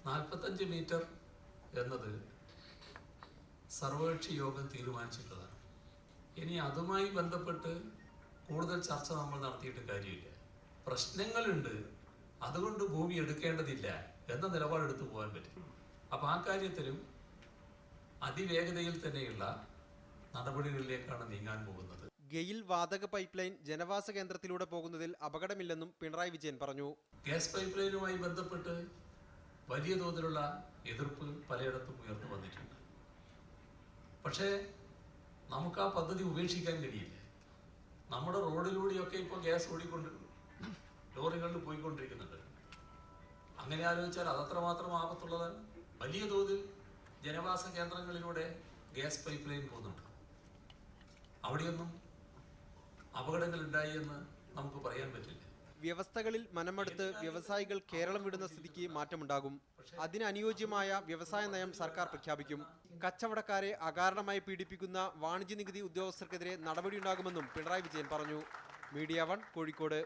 45 metre എന്നത് സർവകക്ഷി യോഗം തീരുമാനിച്ചിട്ടുള്ളതാണ്. ഇനി അതുമായി ബന്ധപ്പെട്ട് കൂടുതൽ ചർച്ച നമ്മൾ നടത്തിയിട്ട് കാര്യമില്ല. പ്രശ്നങ്ങളുണ്ട്, അതുകൊണ്ട് ഭൂമി എടുക്കേണ്ടതില്ല എന്ന നിലപാടെടുത്തു പോകാൻ പറ്റും. അപ്പം ആ കാര്യത്തിലും അതിവേഗതയിൽ തന്നെയുള്ള നടപടികളിലേക്കാണ് നീങ്ങാൻ പോകുന്നത്. ഗെയിൽ വാതക പൈപ്പ് ലൈൻ ജനവാസ കേന്ദ്രത്തിലൂടെ പോകുന്നതിൽ അപകടമില്ലെന്നും പിണറായി വിജയൻ പറഞ്ഞു. ഗ്യാസ് പൈപ്പ് ലൈനുമായി ബന്ധപ്പെട്ട് വലിയ തോതിലുള്ള എതിർപ്പ് പലയിടത്തും ഉയർന്നു വന്നിട്ടുണ്ട്. പക്ഷേ നമുക്ക് ആ പദ്ധതി ഉപേക്ഷിക്കാൻ കഴിയില്ല. നമ്മുടെ റോഡിലൂടെയൊക്കെ ഇപ്പോൾ ഗ്യാസ് ലോറികളിൽ പോയിക്കൊണ്ടിരിക്കുന്നുണ്ട്. അങ്ങനെ ആലോചിച്ചാൽ അതത്രമാത്രം ആപത്തുള്ളതാണ്. വലിയ തോതിൽ ജനവാസ കേന്ദ്രങ്ങളിലൂടെ ഗ്യാസ് പൈപ്പ് ലൈൻ പോകുന്നുണ്ട്. അവിടെയൊന്നും അപകടങ്ങൾ ഉണ്ടായി എന്ന് നമുക്ക് പറയാൻ പറ്റില്ല. വ്യവസ്ഥകളിൽ മനമെടുത്ത് വ്യവസായികൾ കേരളം വിടുന്ന സ്ഥിതിക്ക് മാറ്റമുണ്ടാകും. അതിനനുയോജ്യമായ വ്യവസായ നയം സർക്കാർ പ്രഖ്യാപിക്കും. കച്ചവടക്കാരെ അകാരണമായി പീഡിപ്പിക്കുന്ന വാണിജ്യ നികുതി ഉദ്യോഗസ്ഥർക്കെതിരെ നടപടിയുണ്ടാകുമെന്നും പിണറായി വിജയൻ പറഞ്ഞു. മീഡിയ 1 കോഴിക്കോട്.